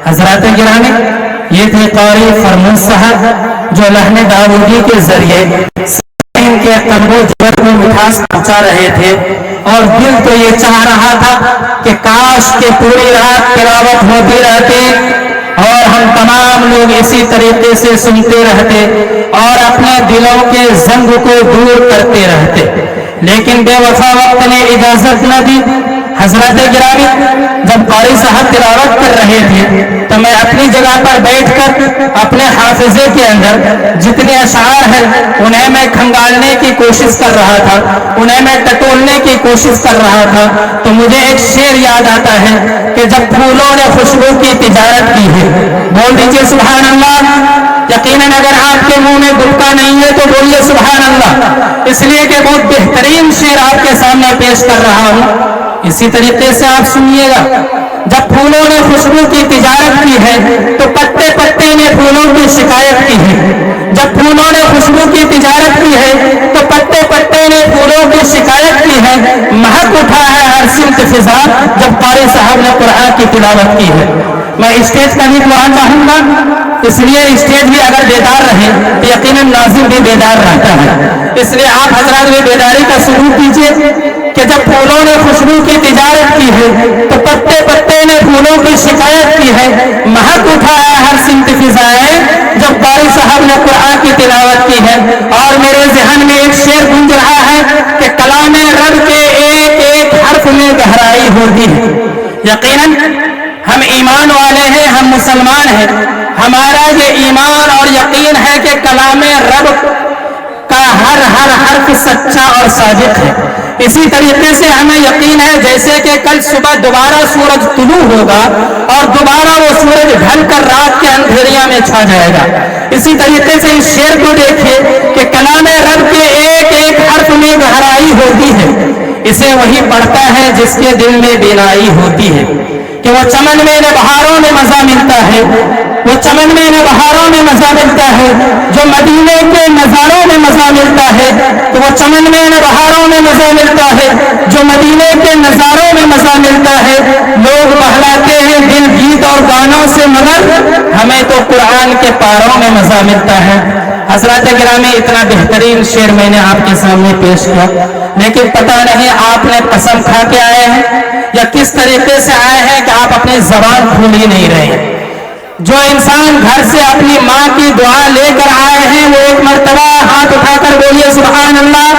حضرات گرامی، یہ تھے قاری فرموز صاحب جو لحن داودی کے ذریعے ان کے قلب و جگر کو مٹھاس پہنچا رہے تھے، اور دل تو یہ چاہ رہا تھا کہ کاش کہ پوری رات تلاوت ہوتی رہتی اور ہم تمام لوگ اسی طریقے سے سنتے رہتے اور اپنے دلوں کے زنگ کو دور کرتے رہتے، لیکن بے وفا وقت نے اجازت نہ دی۔ حضرات گرامی، جب قاری صاحب تلاوت کر رہے تھے تو میں اپنی جگہ پر بیٹھ کر اپنے حافظے کے اندر جتنے اشعار ہیں انہیں میں کھنگالنے کی کوشش کر رہا تھا، انہیں میں ٹٹولنے کی کوشش کر رہا تھا، تو مجھے ایک شعر یاد آتا ہے کہ جب پھولوں نے خوشبو کی تجارت کی ہے، بول دیجئے سبحان اللہ۔ یقیناً اگر آپ کے منہ میں گٹکا نہیں ہے تو بولیے سبحان اللہ، اس لیے کہ بہت بہترین شعر آپ کے سامنے پیش کر رہا ہوں، اسی طریقے سے آپ سنیے گا۔ جب پھولوں نے خوشبو کی تجارت کی ہے تو پتے پتے نے پھولوں کی شکایت کی ہے، جب پھولوں نے خوشبو کی تجارت کی ہے تو پتے پتے نے پھولوں کی شکایت کی ہے، مہک اٹھا ہے ہر سمت فضا جب قاری صاحب نے قرآن کی تلاوت کی ہے۔ میں اسٹیج کا بھی دعا چاہوں گا، اس لیے اسٹیج بھی اگر بیدار رہے تو یقیناً ناظر بھی بیدار رہتا ہے، اس لیے آپ حضرات بھی بیداری کا سلوک کیجیے کہ جب پھولوں نے خوشبو کی تجارت کی ہے تو پتے پتے نے پھولوں کی شکایت کی ہے، مہک اٹھا ہے ہر سمت فضائیں جب قاری صاحب نے قرآن کی تلاوت کی ہے۔ اور میرے ذہن میں ایک شعر گونج رہا ہے کہ کلام رب کے ایک ایک حرف میں گہرائی ہوتی ہے۔ یقیناً ہم ایمان والے ہیں، ہم مسلمان ہیں، ہمارا یہ ایمان اور یقین ہے کہ کلام رب کا ہر حرف سچا اور صادق ہے۔ اسی طریقے سے ہمیں یقین ہے جیسے کہ کل صبح دوبارہ سورج طلوع ہوگا اور دوبارہ وہ سورج ڈھل کر رات کے اندھیریاں میں چھا جائے گا، اسی طریقے سے اس شعر کو دیکھیے کہ کلام رب کے ایک ایک حرف میں گہرائی ہوتی ہے، اسے وہی پڑھتا ہے جس کے دل میں بینائی ہوتی ہے کہ وہ چمن میں بہاروں میں مزہ ملتا ہے، وہ چمن میں بہاروں میں مزہ ملتا ہے، جو مدینے کے نظاروں میں مزہ ملتا ہے، تو وہ چمن میں بہاروں میں مزہ ملتا ہے، جو مدینے کے نظاروں میں مزہ ملتا ہے۔ لوگ بہلاتے ہیں دل گیت اور گانوں سے، مگر ہمیں تو قرآن کے پاروں میں مزہ ملتا ہے۔ حضرات گرامی، اتنا بہترین شعر میں نے آپ کے سامنے پیش کیا، لیکن پتہ نہیں آپ نے قسم کھا کے آئے ہیں یا کس طریقے سے آئے ہیں کہ آپ اپنی زبان کھول ہی نہیں رہے۔ جو انسان گھر سے اپنی ماں کی دعا لے کر آئے ہیں وہ ایک مرتبہ ہاتھ اٹھا کر بولیے سبحان اللہ،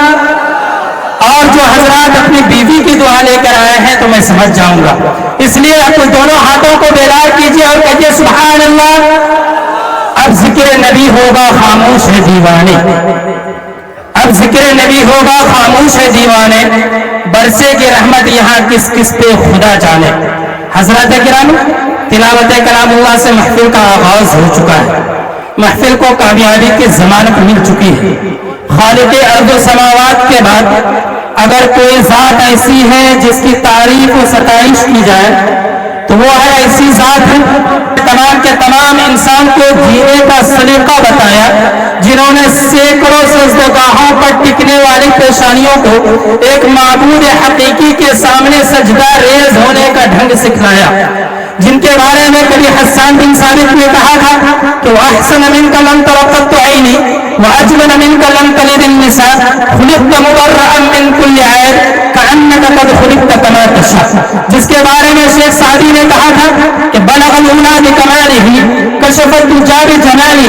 اور جو حضرات اپنی بیوی کی دعا لے کر آئے ہیں تو میں سمجھ جاؤں گا، اس لیے اپنے دونوں ہاتھوں کو بیدار کیجیے اور کہیے سبحان اللہ۔ اب ذکر نبی ہوگا خاموش ہے دیوانے، اب ذکر نبی ہوگا خاموش ہے دیوانے، برسے کی رحمت یہاں کس کس پہ خدا جانے۔ حضرات کرام، تلاوت کلام اللہ سے محفل کا آغاز ہو چکا ہے، محفل کو کامیابی کی ضمانت مل چکی ہے۔ خالق ارض و سماوات کے بعد اگر کوئی ذات ایسی ہے جس کی تعریف و ستائش کی جائے تو وہ ہے ایسی ذات ہے تمام کے تمام انسان کو جینے کا سلیقہ بتایا، جنہوں نے سینکڑوں سجدگاہوں پر ٹکنے والی پیشانیوں کو ایک معبود حقیقی کے سامنے سجدہ ریز ہونے کا ڈھنگ سکھلایا، جن کے بارے میں کبھی حسان بن ثابت نے کہا تھا کہ وَأَحْسَنَ مِنْكَ لَمْ تَرَ قَطُّ عَيْنِي وَأَجْمَلَ مِنْكَ لَمْ تَلِدِ النِّسَاءُ خُلِقْتَ مُبَرَّأً مِنْ كُلِّ عَيْبٍ كَأَنَّكَ قَدْ خُلِقْتَ كَمَا تَشَاءُ، جس کے بارے میں شیخ سعدی نے کہا تھا کہ بلغ العلا بکمالہ کشف الدجى بجمالہ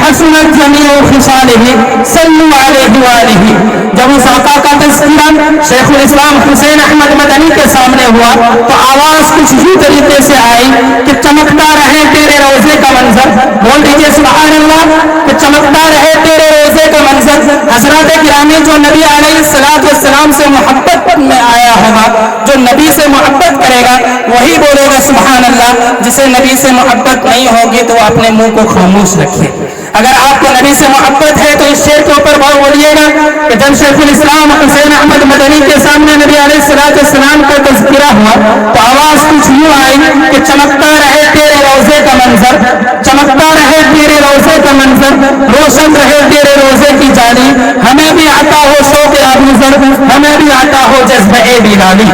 حسنت جمیع خصالہ صلوا علیہ وآلہ۔ جب اس آقا کا تذکرہ شیخ الاسلام حسین احمد مدنی کے سامنے ہوا تو آواز کچھ ہی طریقے سے آئی کہ چمکتا رہے تیرے روزے کا منظر، بول دیجئے سبحان اللہ، کہ چمکتا رہے تیرے روزے کا منظر۔ حضرات گرامی، جو نبی علیہ السلام سے محبت میں آیا ہوگا، جو نبی سے محبت کرے گا وہی بولے گا سبحان اللہ، جسے نبی سے محبت نہیں ہوگی تو وہ اپنے منہ کو خاموش رکھے۔ اگر آپ کو نبی سے محبت ہے تو اس شعر کے اوپر بولیے گا کہ جب شیخ الاسلام حسین احمد مدنی کے سامنے نبی علیہ السلام کا تذکرہ ہوا تو آواز کچھ یوں آئی کہ چمکتا رہے تیرے روزے کا منظر، چمکتا رہے تیرے روزے کا منظر، روشن رہے تیرے روزے کی جالی، ہمیں بھی آتا ہو شوق ابوذر، ہمیں بھی آتا ہو جذبہ بلالی۔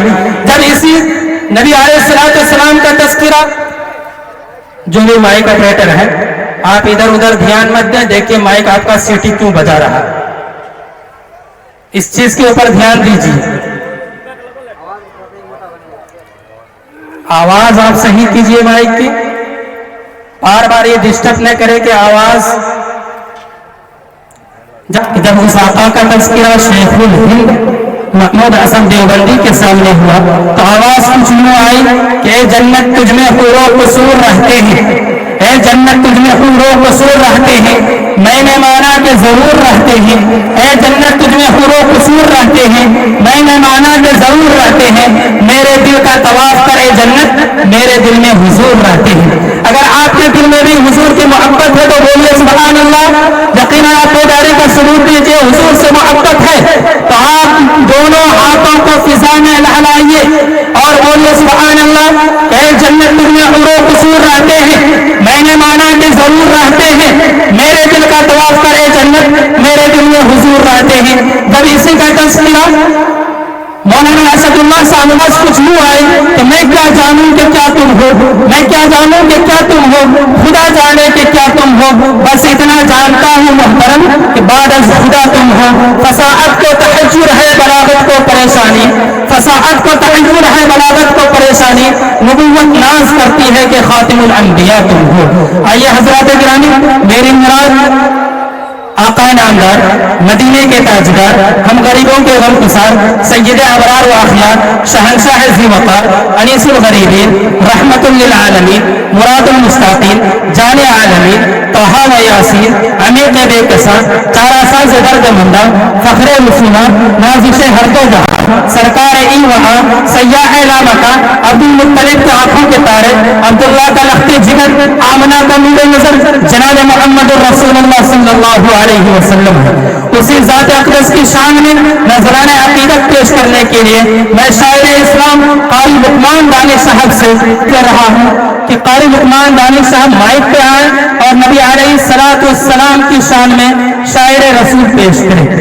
جب اسی نبی علیہ السلام کا تذکرہ جو بھی مائک آپریٹر ہے آپ ادھر ادھر دھیان مت دیں. دیکھیے مائک آپ کا سیٹی کیوں بجا رہا ہے, اس چیز کے اوپر دھیان دیجیے. آواز آپ صحیح کیجیے مائک کی, بار بار یہ ڈسٹرب نہ کرے کہ آواز. جب اس آقا کا تذکرہ شیخ الہند محمود حسن دیوبندی کے سامنے ہوا تو آواز کچھ یوں آئی کہ اے جنت تجھ میں حور و قصور رہتے ہیں, اے جنت تجھ میں حور و قصور رہتے ہیں. میں نے مانا کہ ضرور رہتے ہیں. اے جنت تجھ میں حور و قصور رہتے ہیں. میں نے مانا کہ ضرور رہتے ہیں. میرے دل کا طواف کرے جنت, میرے دل میں حضور رہتے ہیں. اگر آپ کے دل میں بھی حضور کی محبت ہے تو بولیے سبحان اللہ. یقیناً آپ کو داڑھی کا ثبوت دیجیے حضور سے محبت ہے تو آپ دونوں ہاتھوں کو فضا میں لہرائیے اور بولیے سبحان اللہ. اے جنت تجھ میں حور و قصور رہتے ہیں. میں نے مانا کہ ضرور رہتے ہیں. میرے دل کا طواف کرے جنت, میرے دل میں حضور رہتے ہیں. جب اسی کا تذکرہ مولانا اسد اللہ صاحب کچھ یوں آئے کہ میں کیا جانوں کہ کیا تم ہو, میں کیا جانوں کہ کیا تم ہو, خدا جانے کہ کیا تم ہو. بس اتنا جانتا ہوں محترم کہ بعد از خدا تم ہو. فصاحت کو تحجر ہے, بلاغت کو پریشانی. فصاحت کو تحجر ہے, بلاغت کو پریشانی. نبوت ناز کرتی ہے کہ خاتم الانبیاء تم ہو. آئیے حضرات گرامی, میری مراد آقا نامدار, مدینے کے تاجدار, ہم غریبوں کے غم گسار, سید ابرار و اخیار, شہنشاہ ذی وقار, انیس الغریبین, رحمت للعالمین, مراد المستقین, جان عالمین, طہ و یاسین, عمیق بے کساں, چارہ ساز درد مندہ, فخر مسلمہ, نازش ہر دو جہاں, سرکار ای وہاں, سیاح لامکہ, عبد المطلب کے آنکھوں کے تارے, عبداللہ کا لخت جگر, آمنہ کا نور نظر, جناب محمد رسول اللہ صلی اللہ علیہ وسلم ہے. اسی ذات اقدس کی شان میں نذرانہ عقیدت پیش کرنے کے لیے میں شاعر اسلام قاری لقمان دانش صاحب سے کہہ رہا ہوں کہ قاری لقمان دانش صاحب مائک پہ آئیں اور نبی علیہ الصلوۃ والسلام کی شان میں شاعر رسول پیش کریں.